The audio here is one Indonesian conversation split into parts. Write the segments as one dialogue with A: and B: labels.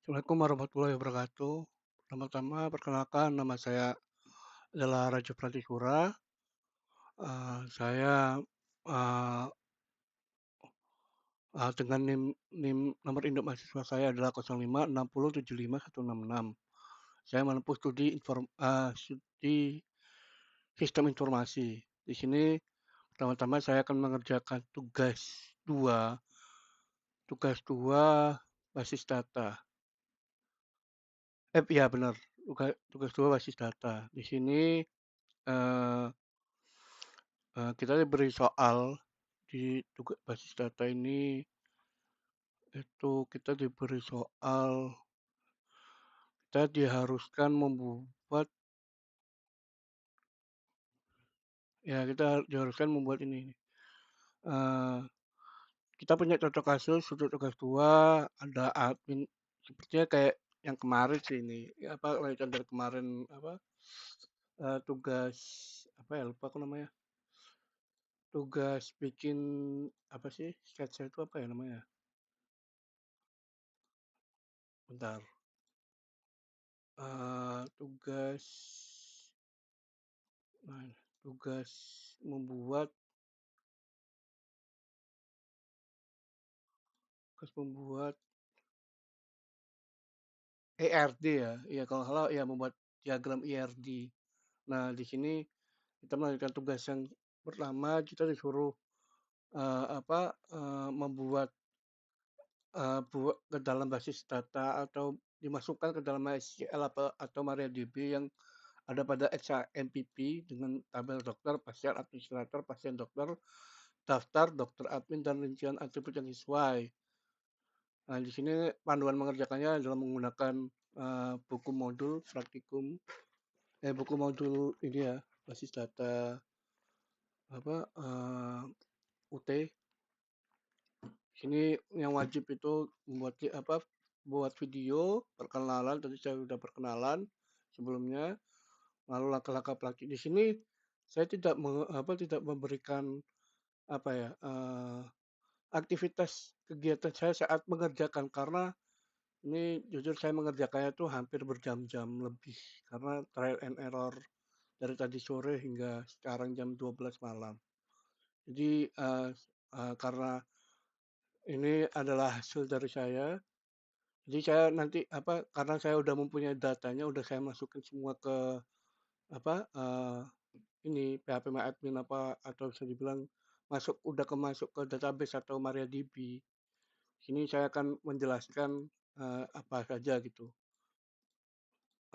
A: Assalamualaikum warahmatullahi wabarakatuh. Pertama-tama perkenalkan nama saya adalah Rajo Pratikura. Saya, eee dengan NIM nomor induk mahasiswa saya adalah 0560757166. Saya menempuh studi sistem informasi. Di sini pertama-tama saya akan mengerjakan tugas 2 basis data. Iya benar, tugas 2 basis data. Di sini, eee kita diberi soal di basis data ini, itu kita diberi soal, kita diharuskan membuat kita diharuskan membuat ini, eee, kita punya contoh kasus untuk tugas 2 ada admin, sepertinya kayak yang kemarin sih ini, lanjutan dari kemarin, tugas apa ya, lupa aku namanya, tugas bikin apa sih, sketsa itu apa ya namanya? Bentar, tugas Nah, tugas membuat tugas membuat ERD ya, iya kalau nggak salah ya membuat diagram ERD. Nah, di sini kita melanjutkan tugas yang pertama, kita disuruh, membuat, ke dalam basis data atau dimasukkan ke dalam MySQL atau MariaDB yang ada pada XMPP dengan tabel dokter, pasien, administrator, pasien dokter, daftar, dokter admin, dan rincian atribut yang sesuai. Nah, di sini panduan mengerjakannya adalah menggunakan, buku modul praktikum, buku modul ini ya, basis data apa, UT. Sini yang wajib itu buat video perkenalan, tadi saya sudah perkenalan sebelumnya, lalu langkah-langkah praktik. Di sini saya tidak memberikan apa ya, aktivitas kegiatan saya saat mengerjakan, karena ini jujur saya mengerjakannya tuh hampir berjam-jam lebih, karena trial and error dari tadi sore hingga sekarang jam 12 malam. Jadi, karena ini adalah hasil dari saya, jadi saya nanti karena saya udah mempunyai datanya, udah saya masukin semua ke apa, ini PHP MyAdmin atau bisa dibilang masuk ke database atau MariaDB. Sini saya akan menjelaskan, apa saja gitu.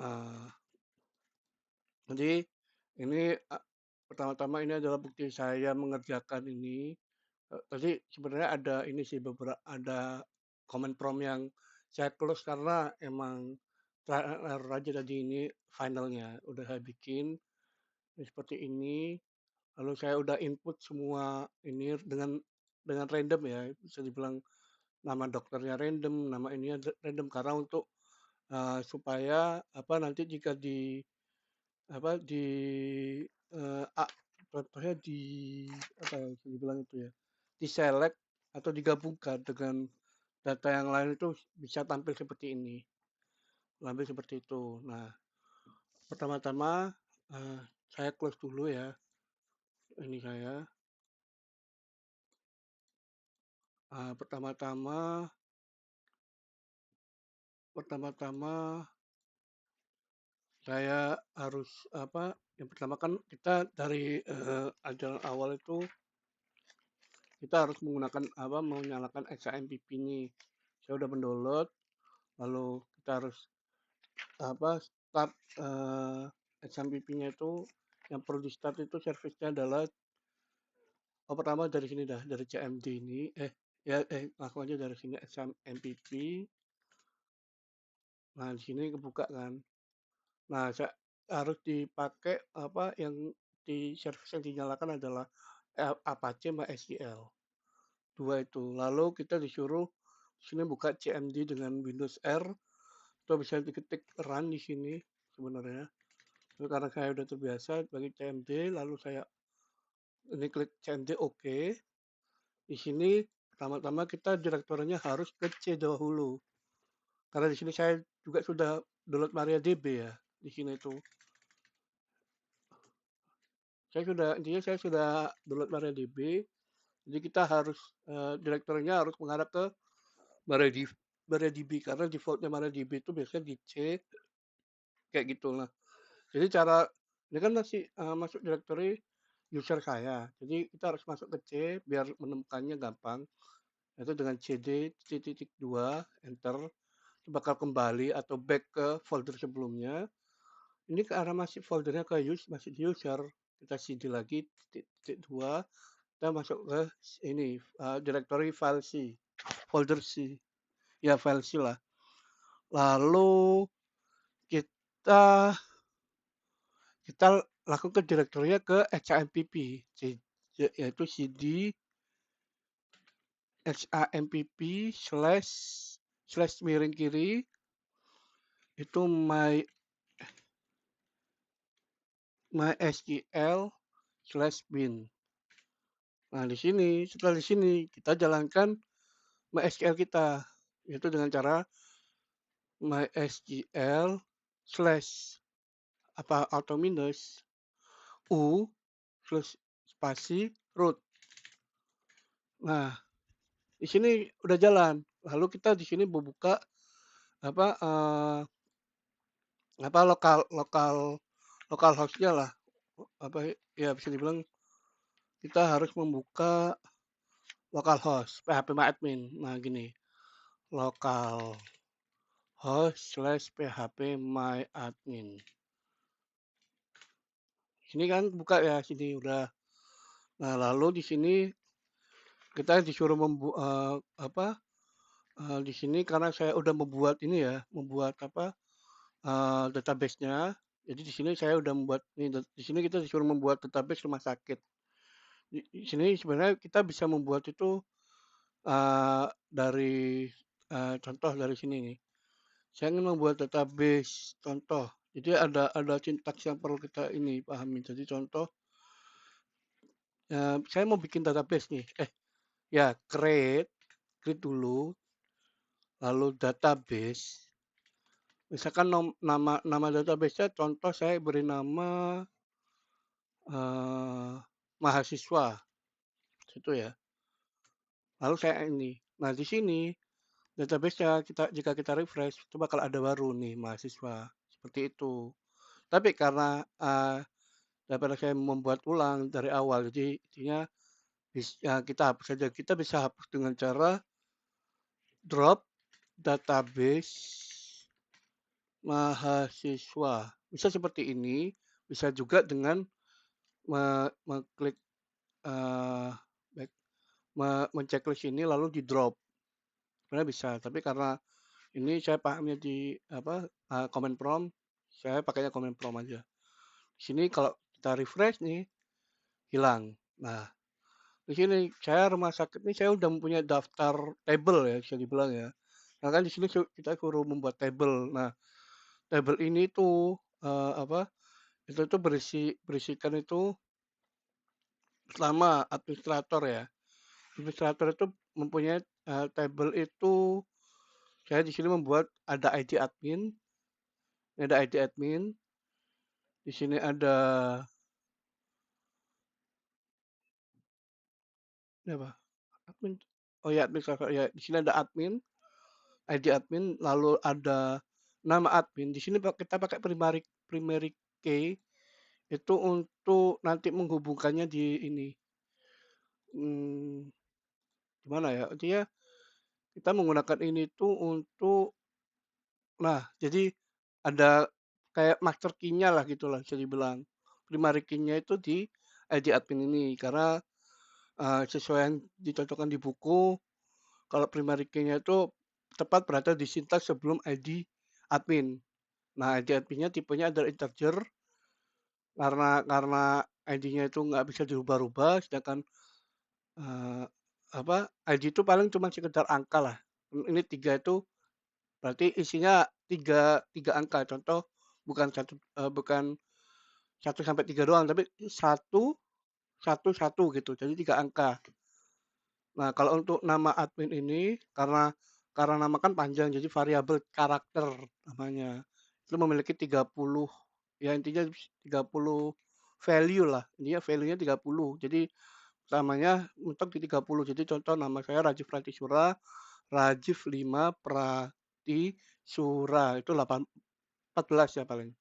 A: Eee Jadi ini, pertama-tama ini adalah bukti saya mengerjakan ini, tadi sebenarnya ada comment prompt yang saya close karena emang trial and error aja tadi ini finalnya udah saya bikin, seperti ini, lalu saya udah input semua ini dengan random ya, bisa dibilang nama dokternya random, nama ininya random karena untuk, supaya nanti jika apa, di, eee, a contohnya apa ya, bisa dibilang itu ya, di-select atau digabungkan dengan data yang lain itu bisa tampil seperti ini, tampil seperti itu. Nah, pertama-tama, eee, saya close dulu ya, ini saya, pertama-tama pertama-tama saya harus yang pertama kan kita dari, ajaran awal itu kita harus menyalakan XAMPP nih. Saya udah mendownload, lalu kita harus start, XAMPP-nya itu yang perlu di-start itu service-nya adalah pertama dari sini dah, dari CMD ini, langsung aja dari sini XAMPP. Nah, di sini kebuka kan. Nah, harus dipakai yang di service yang dinyalakan adalah Apache MySQL, 2 itu. Lalu kita disuruh sini buka CMD dengan Windows R, atau bisa diketik run di sini sebenarnya. Tapi karena saya udah terbiasa bagi CMD, lalu saya ini klik CMD oke. Di sini pertama-tama kita direktorinya harus ke C dahulu. karena di sini saya juga sudah download MariaDB ya, di sini tuh. Intinya saya sudah download MariaDB, jadi kita harus, direktorinya harus mengarah ke MariaDB MariaDB karena default-nya MariaDB itu biasanya di C, kayak gitu. Nah, jadi cara ini kan masih, masuk direktori user saya, jadi kita harus masuk ke C biar menemukannya gampang, yaitu dengan cd titik-titik 2 enter, bakal kembali atau back ke folder sebelumnya. Ini karena masih foldernya ke masih di user, kita cd lagi titik-titik 2, kita masuk ke ini, directory file C, folder C, ya file C lah. Lalu kita kita lakukan ke direktorinya ke XAMPP, yaitu cd XAMPP slash miring kiri itu mysql/bin. Nah, setelah di sini kita jalankan MySQL kita, yaitu dengan cara mysql slash atau minus u slash spasi root. Nah, di sini udah jalan. Lalu kita di sini membuka apa lokal lokal lokal hostnya lah. Ya bisa dibilang kita harus membuka localhost phpMyAdmin. Nah, gini, localhost/phpMyAdmin. Sini kan buka ya, sini udah. Nah, lalu di sini kita disuruh di sini karena saya udah membuat database-nya. Jadi di sini saya udah membuat di sini kita disuruh membuat database rumah sakit. Di sini sebenarnya kita bisa membuat itu dari contoh dari sini nih. Saya ingin membuat database contoh. Jadi ada sintaks yang perlu kita ini pahami. Jadi contoh, saya mau bikin database nih. Ya create dulu, lalu database. Misalkan nama database-nya contoh saya beri nama mahasiswa, itu ya. Lalu saya ini. Nah, di sini database-nya jika kita refresh itu bakal ada baru nih mahasiswa, seperti itu. Tapi karena daripada saya membuat ulang dari awal, jadi intinya kita hapus saja. Kita bisa hapus dengan cara drop database mahasiswa. Bisa seperti ini, bisa juga dengan mengklik menceklis ini lalu di drop. Sebenarnya bisa, tapi karena ini saya pahamnya di command prompt, saya pakainya command prompt aja. Di sini kalau kita refresh nih, hilang. Nah, di sini saya rumah sakit ini saya udah mempunyai daftar table ya, bisa dibilang ya. Nah kan di sini kita suruh membuat table. Nah, table ini tuh itu tuh berisikan itu pertama administrator ya. Administrator itu mempunyai table itu saya di sini membuat ada ID admin, di sini ada apa? Admin. Oh ya, administrator ya. Di sini ada admin, ID admin, lalu ada nama admin. Di sini kita pakai primary key itu untuk nanti menghubungkannya di ini. Gimana ya? Artinya kita menggunakan ini tuh untuk jadi ada kayak master key-nya lah gitulah bisa dibilang. Primary key-nya itu di ID admin ini karena sesuai yang dicocokkan di buku, kalau primary key-nya itu tepat berada di sintaks sebelum ID admin. Nah, ID admin-nya tipenya adalah integer karena ID-nya itu nggak bisa dirubah-rubah, sedangkan ID itu paling cuma sekedar angka lah. Ini 3 itu berarti isinya tiga angka. Contoh bukan 1 sampai 3 doang, tapi 1 1 1 gitu. Jadi 3 angka. Nah, kalau untuk nama admin ini karena karena nama kan panjang, jadi variabel karakter namanya. Itu memiliki 30, ya intinya 30 value lah, intinya value-nya 30. Jadi namanya mentok di 30. Jadi contoh nama saya Rajif Pratisura, Rajif 5 Pratisura, itu 14 ya paling.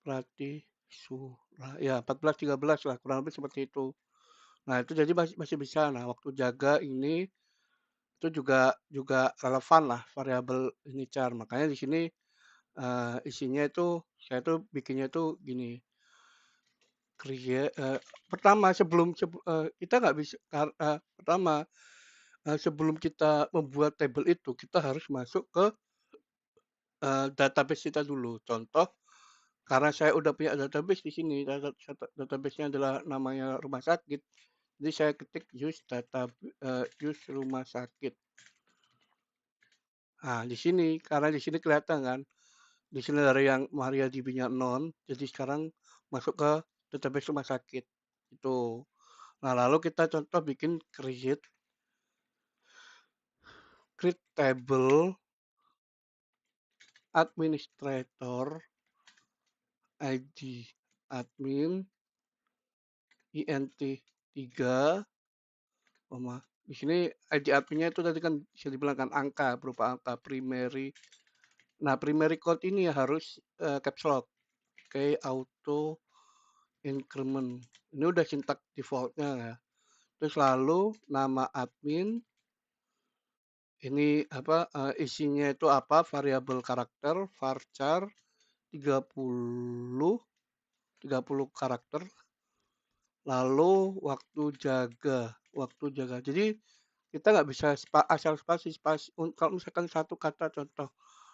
A: Pratisura, ya 14, 13 lah, kurang lebih seperti itu. Nah itu jadi masih bisa. Nah waktu jaga ini itu juga juga relevan lah variabel ini char. Makanya di sini isinya itu saya tuh bikinnya tuh gini, pertama kita nggak bisa pertama, sebelum kita membuat tabel itu, kita harus masuk ke database kita dulu. Contoh, karena saya udah punya database di sini, database-nya adalah namanya rumah sakit, jadi saya ketik use rumah sakit. Nah, di sini, karena di sini kelihatan kan, di sini dari yang MariaDB-nya non, jadi sekarang masuk ke database rumah sakit. Itu. Nah, lalu kita contoh bikin create table administrator ID admin int 3, di sini ID adminnya itu tadi kan bisa dibilang kan angka, berupa angka primary. Nah, primary code ini harus caps lock. Oke, auto increment. Ini udah sintak defaultnya ya. Terus lalu nama admin, ini apa isinya itu apa? Variabel karakter varchar 30 karakter. Lalu waktu jaga. Jadi kita nggak bisa asal spasi. Kalau misalkan satu kata contoh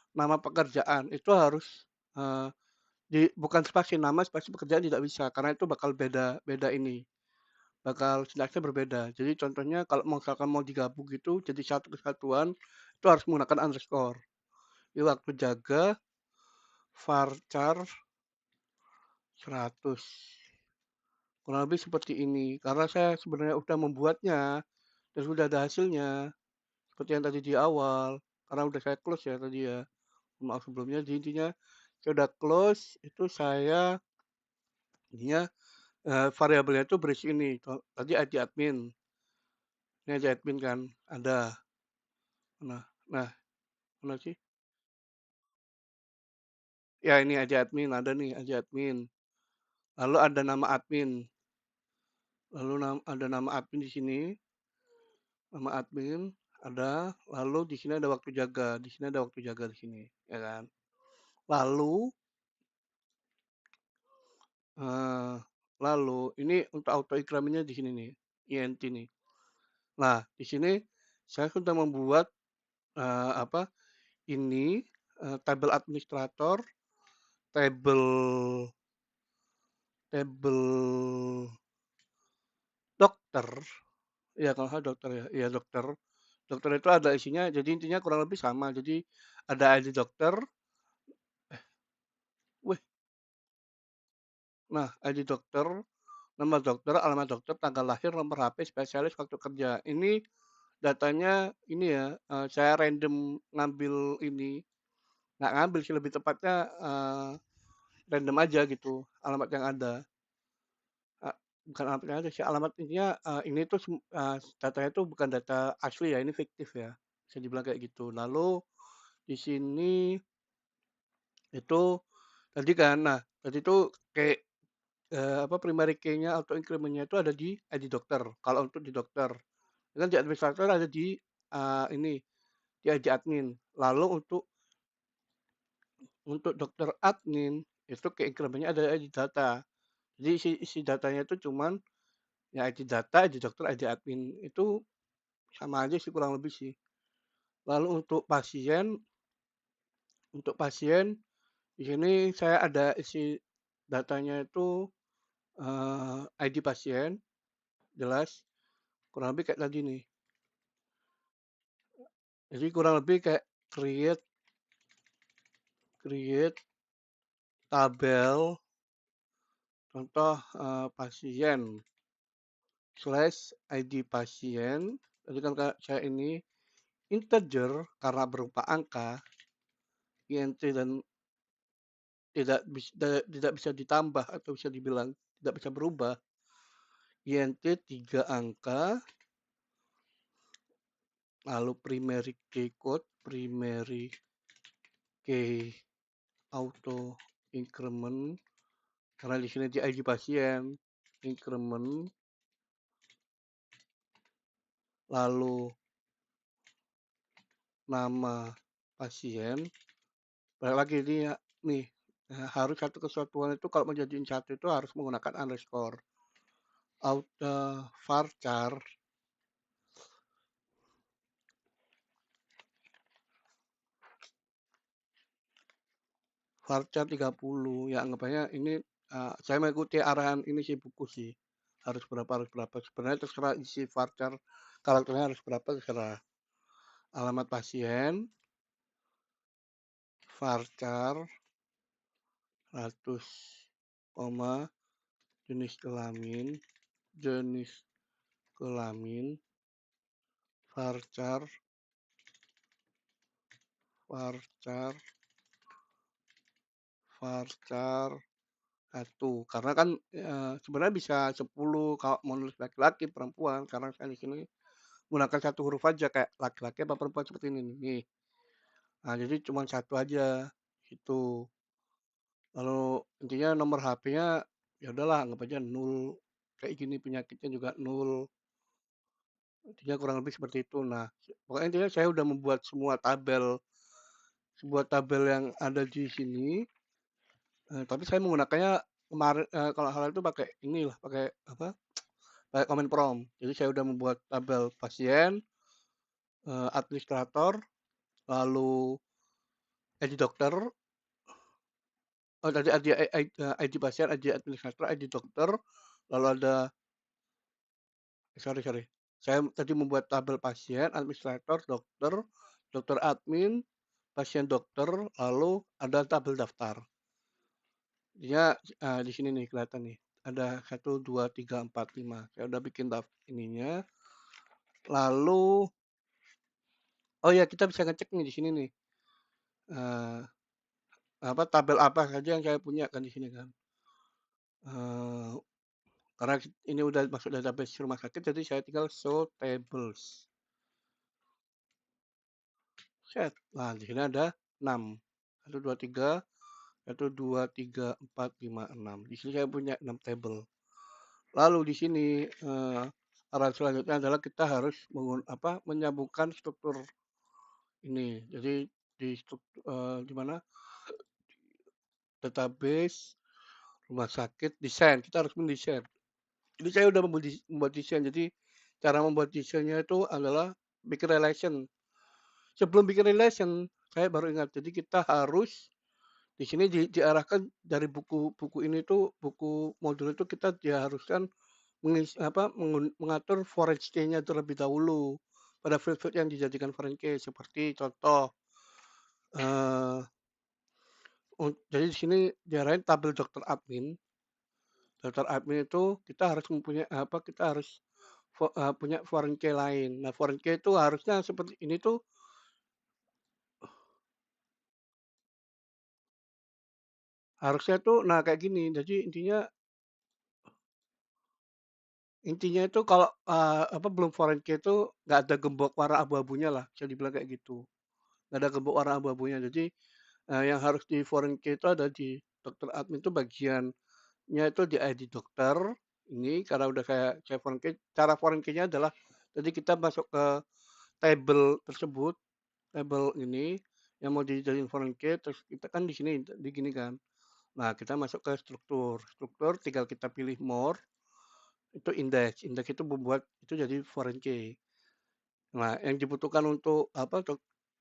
A: nama pekerjaan itu harus bukan spasi nama, spasi pekerjaan tidak bisa karena itu bakal beda ini, bakal sintaksnya berbeda. Jadi contohnya kalau misalkan mau digabung gitu jadi satu kesatuan itu harus menggunakan underscore. Di waktu jaga varchar 100. Kurang lebih seperti ini. Karena saya sebenarnya udah membuatnya dan sudah ada hasilnya seperti yang tadi di awal. Karena udah saya close ya tadi ya. Maaf sebelumnya. Jadi intinya saya udah close itu saya intinya variabelnya itu berisi ini. Tadi ID admin. Ini ID admin kan ada. Nah, nah mana sih? Ya ini ID admin ada nih ID admin. Lalu ada nama admin. Lalu ada nama admin di sini. Nama admin ada. Lalu di sini ada waktu jaga. Di sini ada waktu jaga di sini, ya kan? Lalu eh, lalu ini untuk auto incrementnya di sini nih, int nih. Nah, di sini saya sudah membuat apa ini tabel administrator, tabel tabel dokter, ya kalau nggak dokter ya, iya dokter. Dokter itu ada isinya, jadi intinya kurang lebih sama. Jadi ada ID dokter, wih, nah ID dokter, nama dokter, alamat dokter, tanggal lahir, nomor HP, spesialis, waktu kerja. Ini datanya ini ya, saya random ngambil ini, nggak ngambil sih lebih tepatnya random aja gitu alamat yang ada. Bukan alamat yang ada sih, alamat intinya ini tuh datanya tuh bukan data asli ya, ini fiktif ya, bisa dibilang kayak gitu. Lalu di sini itu tadi kan, nah tadi tuh kayak apa primary key-nya atau increment-nya itu ada di ID dokter. Kalau untuk di dokter, kan di administrator ada di ini di ID admin. Lalu untuk dokter admin itu ke increment-nya ada ID data. Jadi isi datanya itu cuman ya ID data, ID dokter, ID admin itu sama aja sih kurang lebih sih. Lalu untuk pasien di sini saya ada isi datanya itu ID pasien jelas kurang lebih kayak tadi nih. Jadi kurang lebih kayak create tabel contoh pasien slash ID pasien. Tadi kan saya ini integer karena berupa angka, INT dan tidak bisa ditambah atau bisa dibilang tidak bisa berubah, INT 3 angka, lalu primary key code, primary key auto increment, karena di sini di ID pasien, increment, lalu nama pasien, balik lagi ini ya, nih, harus satu kesatuan itu kalau mau jadiin satu itu harus menggunakan underscore. Varchar Varchar 30 ya anggapannya ini saya mengikuti arahan ini sih buku sih. Harus berapa. Sebenarnya terserah isi varchar karakternya harus berapa terserah. Alamat pasien, varchar, 100, koma, jenis kelamin, jenis kelamin, varchar, varchar, varchar, satu. Karena kan sebenarnya bisa 10 kalau mau nulis laki-laki, perempuan. Karena saya di sini menggunakan satu huruf aja kayak laki-laki apa perempuan seperti ini nih. Nah, jadi cuma satu aja itu. Lalu intinya nomor HP-nya ya udahlah anggap aja nol. Kayak gini penyakitnya juga nol. Intinya kurang lebih seperti itu. Nah, pokoknya intinya saya udah membuat semua sebuah tabel yang ada di sini. Tapi saya menggunakannya kemarin kalau hal itu pakai inilah, pakai apa? Pakai comment prompt. Jadi saya udah membuat tabel pasien, administrator, lalu ID dokter, oh tadi ID pasien, ID administrator, ID dokter, lalu ada, sorry sorry, saya tadi membuat tabel pasien, administrator, dokter, dokter admin, pasien dokter, lalu ada tabel daftar. Dia di sini nih kelihatan nih, ada 1, 2, 3, 4, 5. Saya udah bikin ininya. Lalu, oh ya kita bisa ngecek nih di sini nih. Uh, tabel apa saja yang saya punya kan di sini kan. Uh, Karena ini udah masuk database rumah sakit, jadi saya tinggal show tables. Set. Nah, di sini ada 6. 1, 2, 3, 1, 2, 3, 4, 5, 6. Di sini saya punya 6 table. Lalu di sini arah selanjutnya adalah kita harus menyambungkan struktur ini. Jadi di struktur di mana database rumah sakit desain. Kita harus mendesain. Jadi saya udah membuat desain. Jadi cara membuat desainnya itu adalah bikin relation. Sebelum bikin relation, saya baru ingat. Jadi kita harus di sini diarahkan dari buku ini tuh buku modul itu kita diharuskan mengatur foreign key-nya terlebih dahulu pada field-field yang dijadikan foreign key seperti contoh jadi di sini diarahin tabel dokter admin. Dokter admin itu kita harus mempunyai kita harus punya foreign key lain. Nah, foreign key itu harusnya seperti ini tuh harusnya tuh nah kayak gini. Jadi intinya itu kalau belum foreign key itu nggak ada gembok warna abu-abunya lah, bisa dibilang kayak gitu. Nggak ada gembok warna abu-abunya. Jadi yang harus di foreign key itu ada di dokter admin itu bagiannya itu di ID dokter. Ini karena udah saya foreign key. Cara foreign key-nya adalah jadi kita masuk ke table tersebut, table ini yang mau dijadiin foreign key, terus kita kan di sini di gini kan. Nah, kita masuk ke struktur. Struktur tinggal kita pilih more, itu index. Index itu membuat itu jadi foreign key. Nah, yang dibutuhkan untuk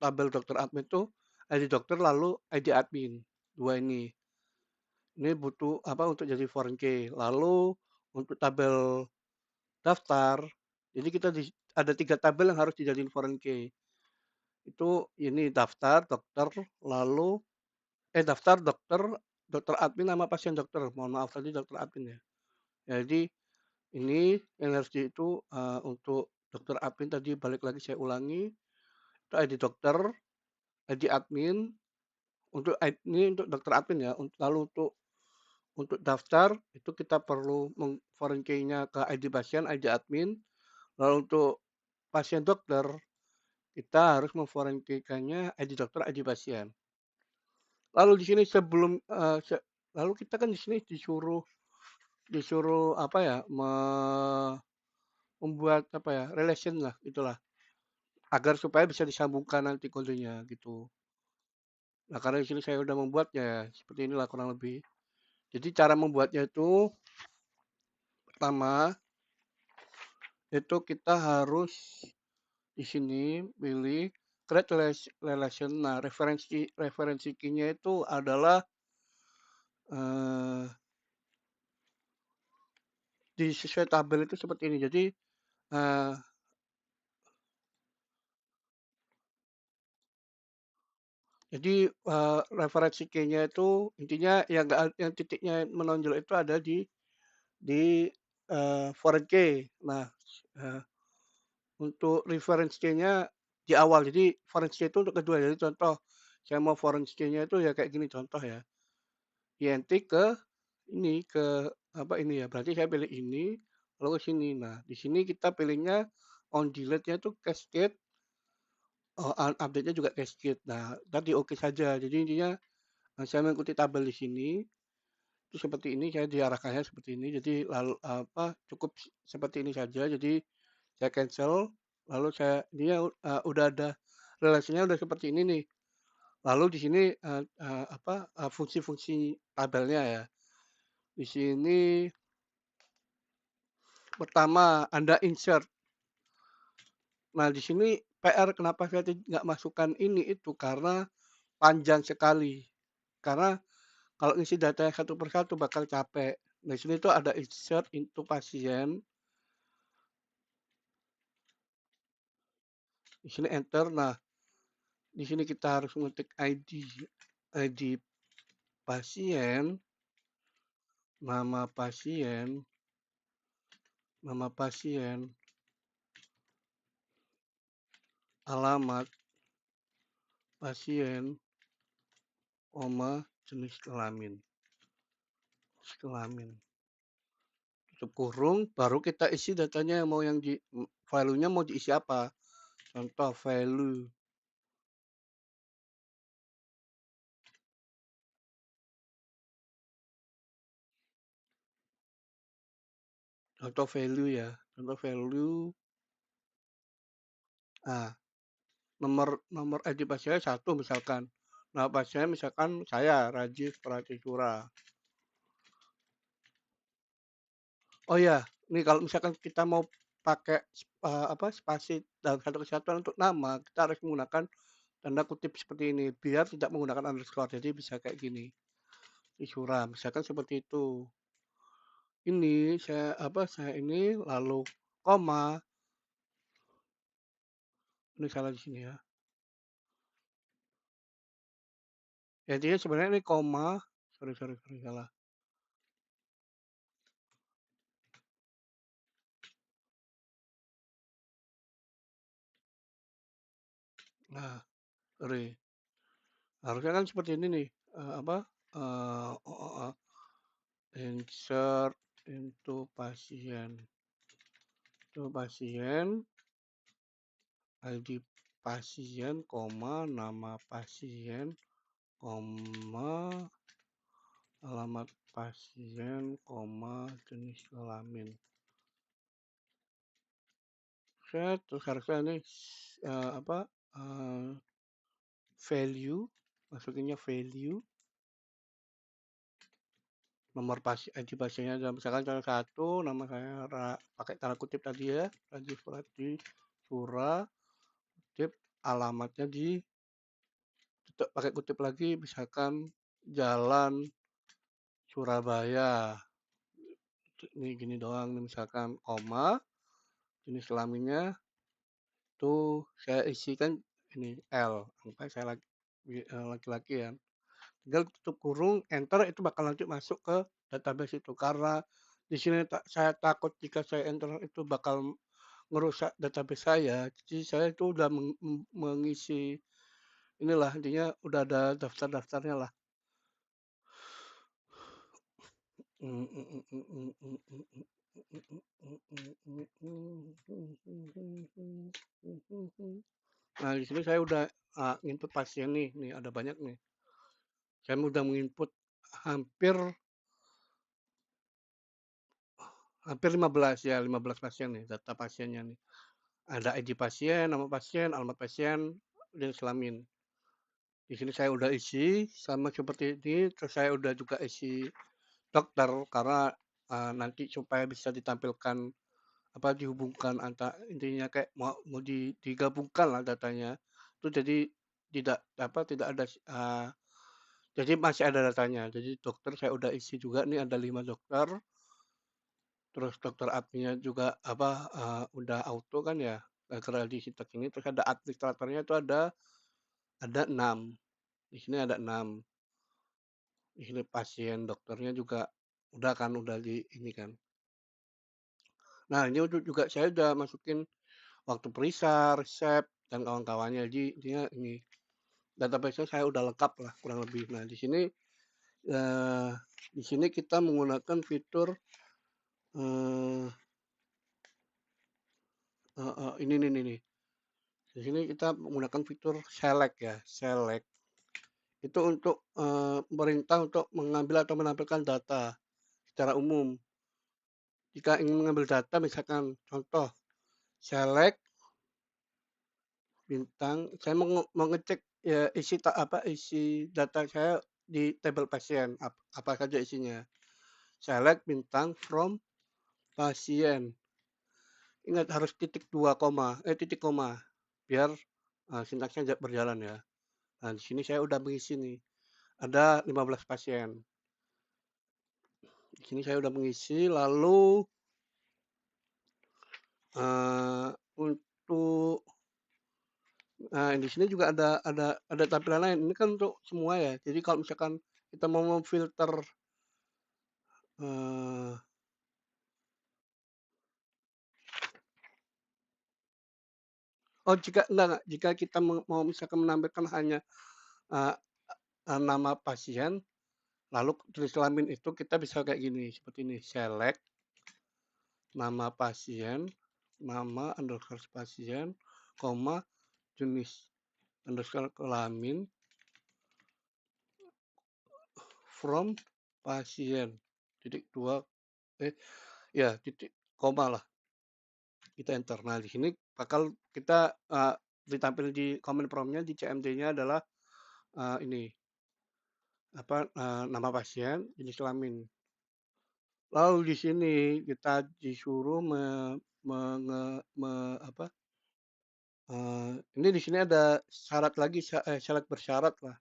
A: tabel dokter admin itu ID dokter lalu ID admin. Dua ini. Ini butuh untuk jadi foreign key. Lalu untuk tabel daftar, jadi kita ada 3 tabel yang harus dijadiin foreign key. Itu ini daftar, dokter, lalu daftar, dokter, dokter admin nama pasien dokter. Mohon maaf tadi dokter admin ya. Jadi ini yang harus itu untuk dokter admin tadi balik lagi saya ulangi. itu ID dokter, ID admin, ini untuk dokter admin ya, lalu untuk daftar itu kita perlu foreign key-nya ke ID pasien, ID admin, lalu untuk pasien dokter kita harus memforeign key-nya ID dokter, ID pasien. Lalu di sini lalu kita kan di sini disuruh disuruh apa ya, membuat apa ya, relation lah, itulah, agar supaya bisa disambungkan nanti kodenya gitu. Nah, karena di sini saya udah membuatnya ya, seperti inilah kurang lebih. Jadi cara membuatnya itu pertama itu kita harus di sini pilih create relation. Nah, referensi key-nya itu adalah eh, di sesuai tabel itu seperti ini. Eh, referensi key-nya itu intinya yang titiknya menonjol itu ada di foreign key. Nah, eh, untuk reference key-nya di awal. Jadi foreign key itu untuk kedua. Jadi contoh, saya mau foreign key-nya itu ya kayak gini contoh ya. INT ke apa ini ya. Berarti saya pilih ini lalu ke sini. Nah, di sini kita pilihnya on delete-nya itu cascade, update-nya juga cascade. Nah, tadi oke saja. Jadi intinya saya mengikuti tabel di sini itu seperti ini, saya diarahkannya seperti ini. Jadi lalu apa cukup seperti ini saja. Jadi saya cancel, lalu dia udah ada relasinya udah seperti ini nih. Lalu di sini fungsi-fungsi tabelnya ya. Di sini pertama Anda insert. Nah, di sini PR kenapa saya nggak masukkan ini itu karena panjang sekali. Karena kalau ngisi data satu persatu bakal capek. Nah, di sini tuh ada insert into pasien. Di sini enter. Nah, di sini kita harus mengetik ID pasien, nama pasien, nama pasien, alamat pasien, koma, jenis kelamin. Kelamin. Tutup kurung, baru kita isi datanya mau value-nya mau diisi apa. Contoh value. Contoh value ya. Contoh value. Ah, nomor nomor ID pasien 1 misalkan. Nah, pasien misalkan saya Rajif Pratisura. Oh ya, ini kalau misalkan kita mau pakai spasi dalam satu kesatuan untuk nama, kita harus menggunakan tanda kutip seperti ini biar tidak menggunakan underscore. Jadi bisa kayak gini. Isura, misalkan seperti itu. Ini saya ini lalu koma. Ini salah di sini ya. Jadi sebenarnya ini koma. Sorry salah. Nah, sorry. Harusnya kan seperti ini nih. Uh, uh, insert into pasien. Itu pasien, ID pasien, koma, nama pasien, koma, alamat pasien, koma, jenis kelamin. Terus harusnya ini apa value, masukinnya value, nomor ID pasiennya misalkan contoh satu, nama saya pakai tanda kutip tadi ya, Rajif Sura, kutip, alamatnya pakai kutip lagi, misalkan Jalan Surabaya. Ini gini doang, misalkan koma, jenis kelaminnya tuh saya isikan ini L, sampai saya laki-laki ya. Tinggal tutup kurung, enter itu bakal nanti masuk ke database itu. Karena di sini saya takut jika saya enter itu bakal ngerusak database saya. Jadi saya itu udah mengisi inilah, intinya udah ada daftar-daftarnya lah. Nah, di sini saya udah, input pasien nih ada banyak nih. Saya udah menginput hampir hampir 15 ya, 15 pasien nih, data pasiennya nih. Ada ID pasien, nama pasien, alamat pasien, jenis kelamin. Di sini saya udah isi sama seperti ini, terus saya udah juga isi dokter karena, nanti supaya bisa ditampilkan, apa, dihubungkan intinya kayak mau digabungkan lah datanya, itu jadi tidak ada, jadi masih ada datanya. Jadi dokter saya udah isi juga nih ada 5 dokter, terus dokter adminnya juga, apa, udah auto kan ya, gara-gara di Sitek ini, terus ada administratornya itu ada 6, di sini ada 6. Di sini pasien, dokternya juga udah di ini kan. Nah, ini juga saya udah masukin waktu periksa, resep, dan kawan-kawannya. Jadi intinya ini, database-nya saya udah lengkap lah kurang lebih. Nah, eee, di sini kita menggunakan fitur, eee, ini nih. Di sini kita menggunakan fitur select ya, select. Itu untuk, pemerintah untuk mengambil atau menampilkan data secara umum. Jika ingin mengambil data misalkan contoh select bintang, saya mau ngecek ya isi data saya di tabel pasien, apa saja isinya. Select bintang from pasien. Ingat harus titik koma, biar, sintaksnya berjalan ya. Nah, di sini saya udah mengisi nih, ada 15 pasien. Di sini saya udah mengisi, lalu, untuk di sini juga ada tampilan lain, ini kan untuk semua ya. Jadi kalau misalkan kita mau memfilter, eee, oh enggak, jika kita mau misalkan menampilkan hanya, eee nama pasien, lalu tulis kelamin itu kita bisa kayak gini, seperti ini, select nama pasien, nama underscore pasien, koma, jenis underscore kelamin, from pasien, titik 2 ya titik koma lah, kita enter. Nah, di sini bakal kita, ditampil di comment prompt-nya di CMD-nya adalah, ini, apa, nama pasien, jenis kelamin. Lalu di sini kita disuruh me menge me apa, ini di sini ada syarat lagi, syarat bersyarat lah.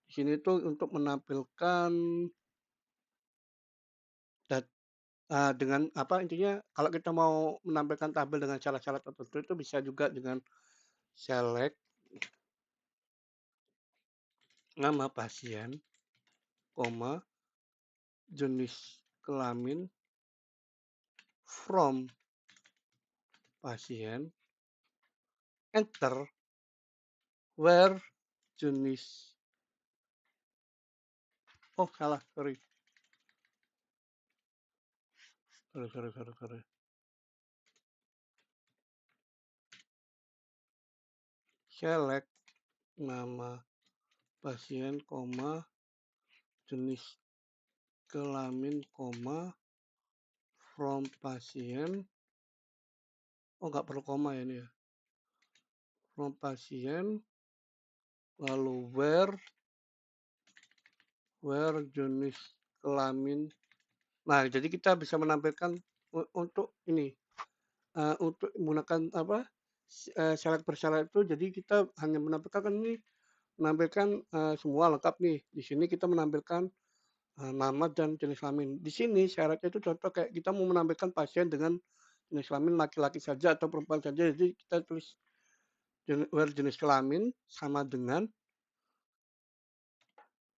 A: Di sini tuh untuk menampilkan dat dengan apa, intinya kalau kita mau menampilkan tabel dengan syarat-syarat tertentu itu bisa juga dengan select nama pasien, koma, jenis kelamin, from pasien, enter, where jenis oh salah, sorry. Select nama pasien, koma, jenis kelamin, koma, from pasien, oh nggak perlu koma ya ini ya, from pasien, lalu where jenis kelamin. Nah, jadi kita bisa menampilkan untuk ini, untuk menggunakan apa, syarat bersyarat itu, jadi kita hanya menampilkan kan ini, menampilkan, semua lengkap nih. Di sini kita menampilkan, nama dan jenis kelamin. Di sini syaratnya itu contoh kayak kita mau menampilkan pasien dengan jenis kelamin laki-laki saja atau perempuan saja, jadi kita tulis where jenis kelamin sama dengan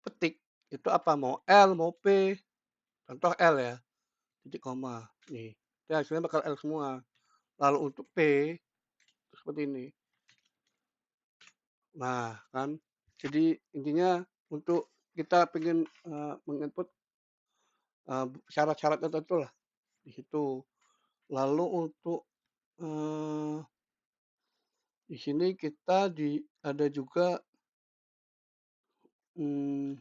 A: petik, itu apa, mau L, mau P, contoh L ya, titik koma, nih, itu hasilnya bakal L semua. Lalu untuk P seperti ini. Nah, kan. Jadi intinya untuk kita pengen menginput syarat-syarat tertentu lah di situ. Lalu untuk di sini kita ada juga hmm,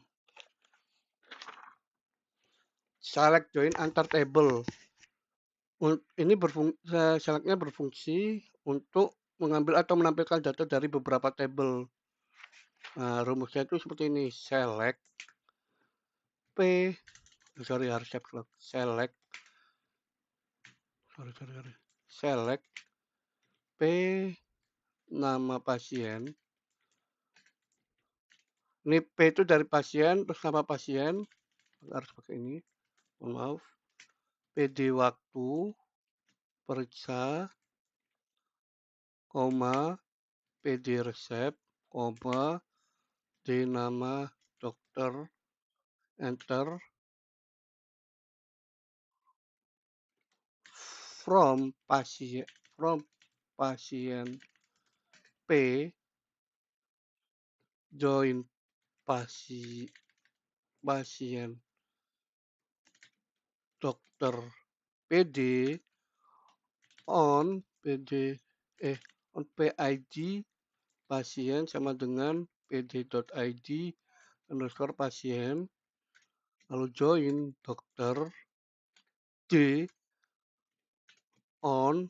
A: select join antar table. Ini selectnya berfungsi untuk mengambil atau menampilkan data dari beberapa table. Nah, rumusnya itu seperti ini. Select P, sorry harus select, select P nama pasien. Ini P itu dari pasien, terus nama pasien harus pakai ini. Mohon maaf. PD waktu periksa, koma, PD resep, koma, D nama dokter, enter, from pasien P, join pasien dokter PD on on PID pasien sama dengan pd.id underscore pasien, lalu join dokter D on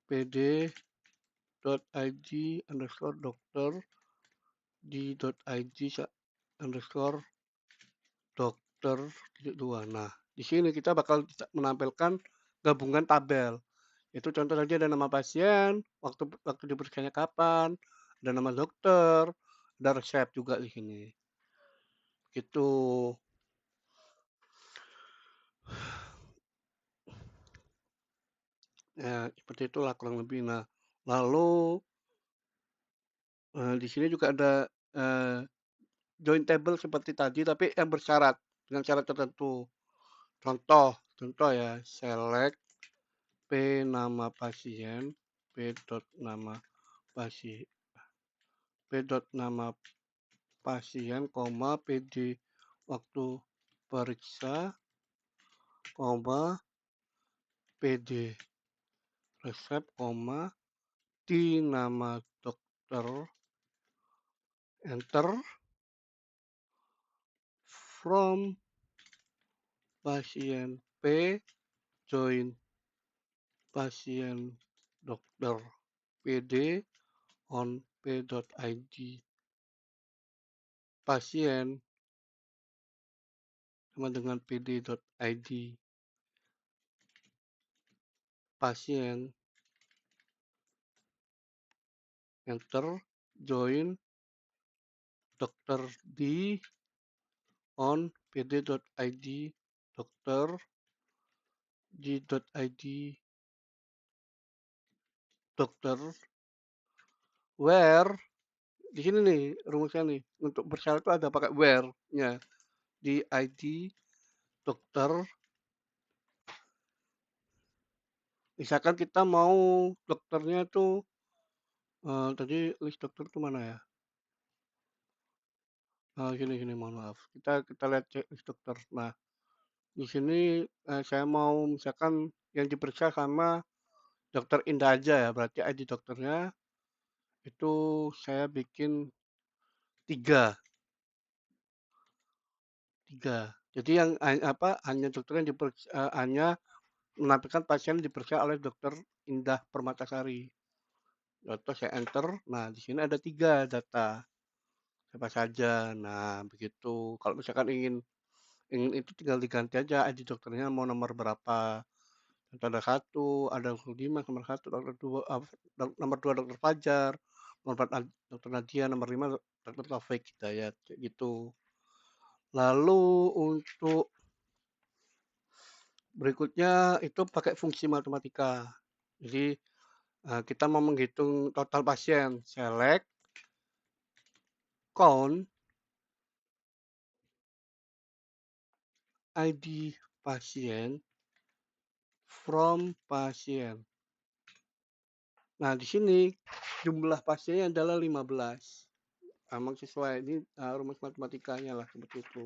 A: pd.id underscore dokter d.id underscore dokter dua. Nah, di sini kita bakal menampilkan gabungan tabel. Itu contoh saja ada nama pasien, waktu diperiksanya kapan, ada nama dokter, ada resep juga di sini. Gitu. Ya, seperti itulah kurang lebih. Nah, lalu di sini juga ada join table seperti tadi, tapi yang bersyarat dengan syarat tertentu. Contoh ya, select P nama pasien, P dot nama pasien, P dot nama pasien, koma PD waktu periksa, koma PD resep, koma di nama dokter, enter, from pasien P, join pasien dokter PD on p.id pasien sama dengan pd.id pasien, enter, join dokter D on pd.id dokter d.id dokter where di sini nih rumusnya nih untuk bersyarat itu ada pakai where-nya di id dokter. Misalkan kita mau dokternya itu tadi list dokter itu mana ya? Gini, mohon maaf. Kita lihat list dokter. Nah, di sini saya mau misalkan yang diperiksa sama dokter Indah aja ya. Berarti ID dokternya itu saya bikin tiga. Jadi yang hanya dokter yang diperiksa, hanya menampilkan pasien diperiksa oleh dokter Indah Permatasari. Contoh saya enter. Nah, di sini ada 3 data. Siapa saja. Nah, begitu. Kalau misalkan ingin itu tinggal diganti aja ID dokternya mau nomor berapa. Contoh ada 1, ada 25, nomor 1, nomor 2 dokter Fajar, nomor 4 dokter Nadia, nomor 5 dokter Taufik Hidayat, kayak gitu. Lalu untuk berikutnya itu pakai fungsi matematika. Jadi kita mau menghitung total pasien, select, count, ID pasien, from pasien. Nah, di sini jumlah pasiennya adalah 15. Memang sesuai ini, rumus matematikanya lah seperti itu.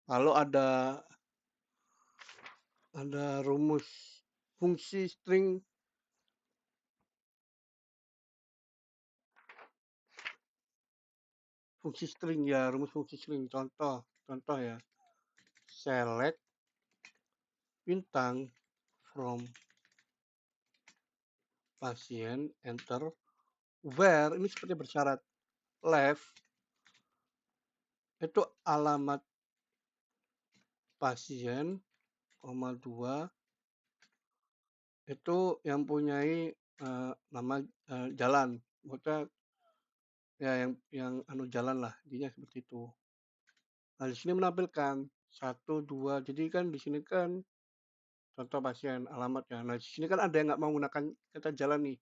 A: Lalu ada rumus fungsi string ya, rumus fungsi string. Contoh ya. Select bintang from pasien, enter, where ini seperti bersyarat, left itu alamat pasien, koma 2 itu yang punyai nama jalan, maksudnya ya yang jalan lah, intinya seperti itu. Nah, di sini menampilkan 1, 2, jadi kan di sini kan contoh pasien alamatnya. Nah, di sini kan ada yang nggak mau menggunakan kata jalan nih.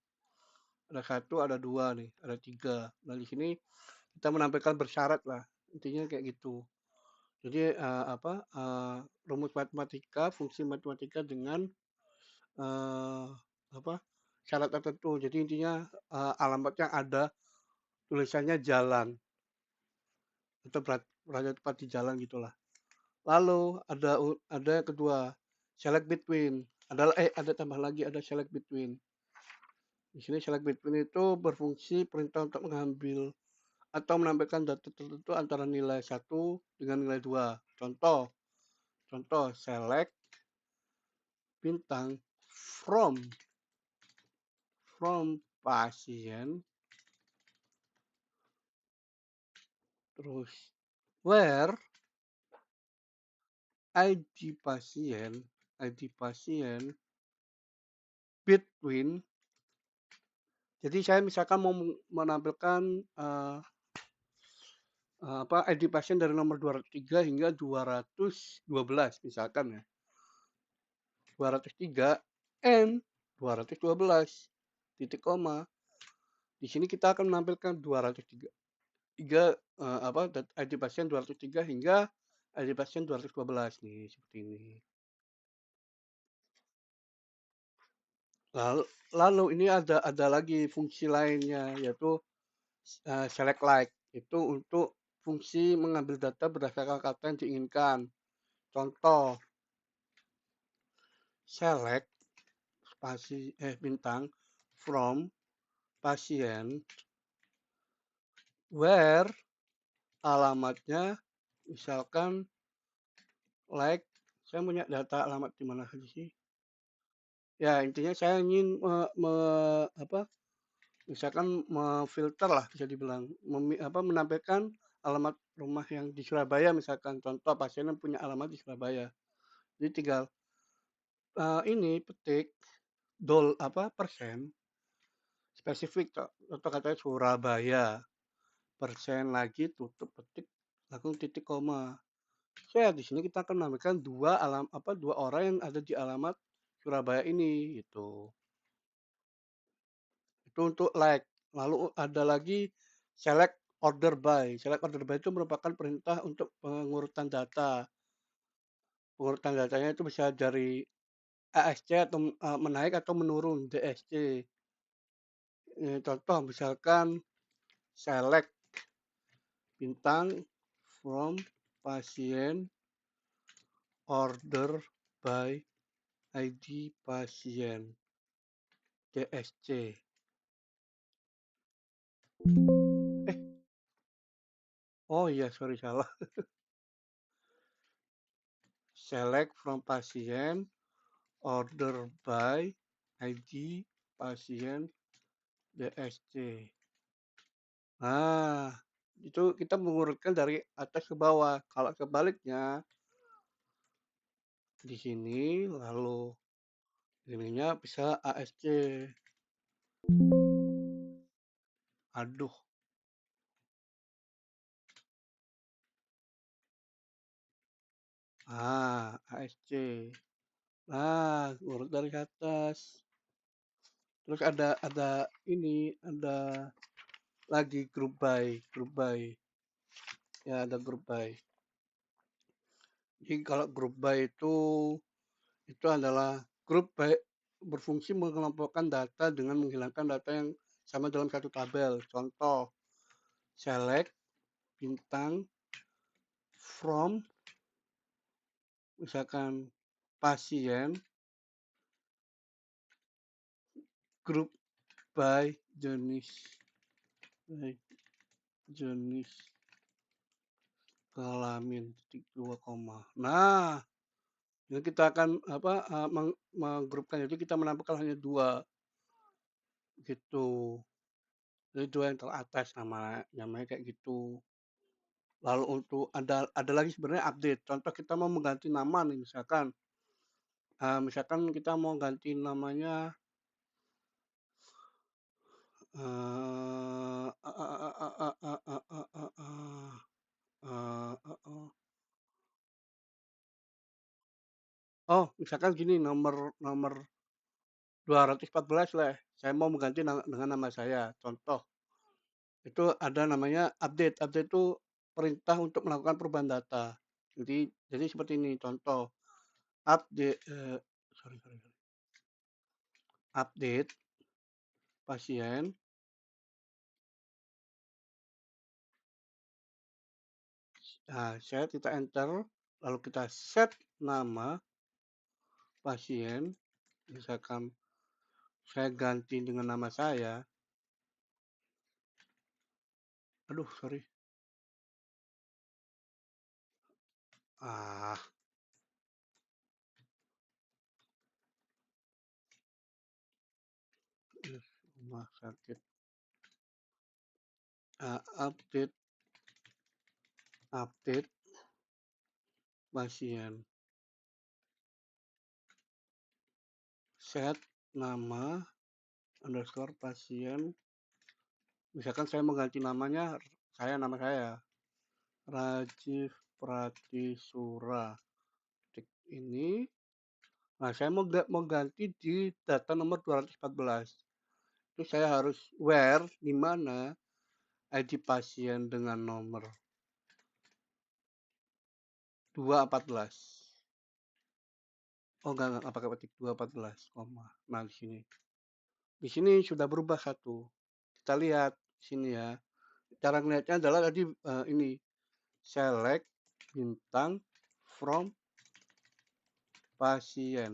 A: Ada 1, ada 2 nih, ada 3. Nah, di sini kita menampilkan bersyarat lah, intinya kayak gitu. Jadi rumus matematika, fungsi matematika dengan eh, apa syarat tertentu. Jadi intinya alamatnya ada tulisannya jalan atau berada tepat di jalan gitulah. Lalu ada yang kedua, select between. Ada tambah lagi, ada select between. Di sini select between itu berfungsi perintah untuk mengambil atau menampilkan data tertentu antara nilai 1 dengan nilai 2. Contoh select bintang from pasien, terus where ID pasien between. Jadi saya misalkan mau menampilkan ID pasien dari nomor 203 hingga 212 misalkan ya. 203 and 212 titik koma. Di sini kita akan menampilkan 203 ID pasien 203 hingga ID pasien 212 nih seperti ini. Lalu ini ada lagi fungsi lainnya yaitu select like. Itu untuk fungsi mengambil data berdasarkan kata yang diinginkan. Contoh select bintang from pasien where alamatnya misalkan like, saya punya data alamat di mana saja sih? Ya, intinya saya ingin misalkan memfilter lah bisa dibilang, menampilkan alamat rumah yang di Surabaya misalkan, contoh pasien yang punya alamat di Surabaya. Jadi tinggal ini petik persen spesifik, contoh katanya Surabaya, persen lagi tutup petik langsung titik koma. Ya, di sini kita akan menampilkan dua orang yang ada di alamat Surabaya ini gitu. Itu untuk like. Lalu ada lagi select order by. Select order by itu merupakan perintah untuk pengurutan data. Pengurutan datanya itu bisa dari ASC atau menaik atau menurun DSC. Contoh misalkan select bintang from pasien order by ID pasien DSC. Eh, oh iya, sorry salah. Select from pasien order by ID pasien DSC. Nah, itu kita mengurutkan dari atas ke bawah. Kalau sebaliknya di sini lalu ininya bisa ASC. Aduh. ASC. Nah, urut dari atas. Terus ada lagi grup by. Ya, ada grup by. Jadi kalau grup by itu adalah grup by berfungsi mengelompokkan data dengan menghilangkan data yang sama dalam satu tabel. Contoh, select bintang from misalkan pasien group by jenis by jenis kelamin titik dua koma. Nah, ini kita akan apa menggrupkan itu kita menampilkan hanya dua gitu. Jadi dua yang teratas namanya kayak gitu. Lalu untuk ada lagi sebenarnya update. Contoh kita mau mengganti nama nih misalkan kita mau ganti namanya eh, eh, eh, eh, eh, eh, eh, eh, eh, oh, misalkan gini nomor nomor 214 lah. Saya mau mengganti dengan nama saya. Contoh, itu ada namanya update. Update itu perintah untuk melakukan perubahan data. Jadi seperti ini contoh update sorry, sorry, sorry. Update pasien set kita enter lalu kita set nama pasien misalkan saya ganti dengan nama saya. Aduh, sorry. Ah, rumah sakit. Update update pasien. Set nama underscore pasien. Misalkan saya mengganti namanya, nama saya Rajiv Pratisura. Tik ini. Nah, saya mau ganti di data nomor 214. Itu saya harus where di mana ID pasien dengan nomor 214. Oh, enggak pakai petik 214, koma. Nah, di sini. Di sini sudah berubah satu. Kita lihat sini ya. Cara ngelihatnya adalah tadi ini select bintang from pasien.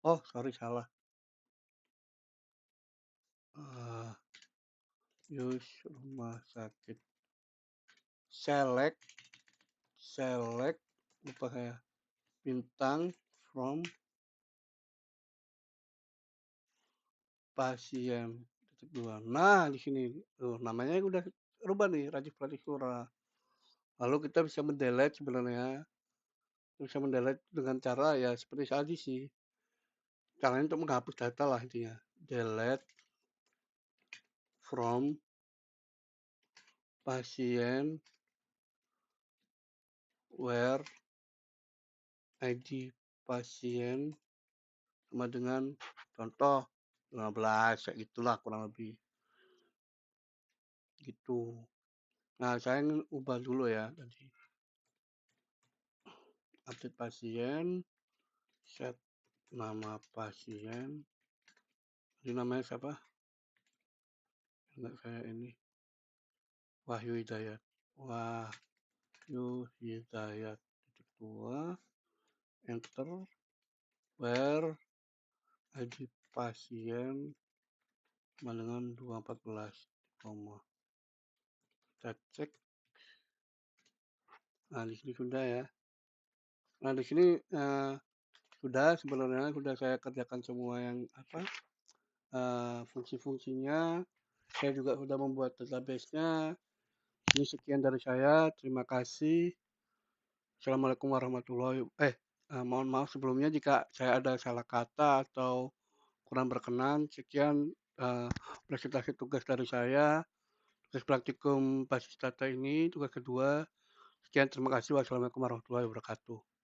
A: Oh, sorry salah. Use rumah sakit. Select lupa saya bintang from pasien titik dua. Nah, di sini tuh namanya udah rubah nih Rajiv Pratisura. Lalu kita bisa mendelete sebenarnya. Bisa mendelete dengan cara ya seperti tadi sih. Caranya untuk menghapus data lah intinya. Delete from pasien where ID pasien sama dengan contoh 15 kayak gitulah kurang lebih gitu. Nah, saya ingin ubah dulu ya tadi. Update pasien, set nama pasien. Ini namanya siapa? Enggak saya ini. Wahyu Hidayat. Wahyu Hidayat titik dua. Enter. Where ID pasien sama dengan 214, koma. Kita cek. Nah, di sini sudah ya. Nah, di sini sudah sebenarnya sudah saya kerjakan semua yang fungsi-fungsinya. Saya juga sudah membuat database-nya. Ini sekian dari saya. Terima kasih. Assalamualaikum warahmatullahi mohon maaf sebelumnya jika saya ada salah kata atau kurang berkenan. Sekian presentasi tugas dari saya. Tugas praktikum basis data ini, tugas kedua. Sekian, terima kasih. Wassalamualaikum warahmatullahi wabarakatuh.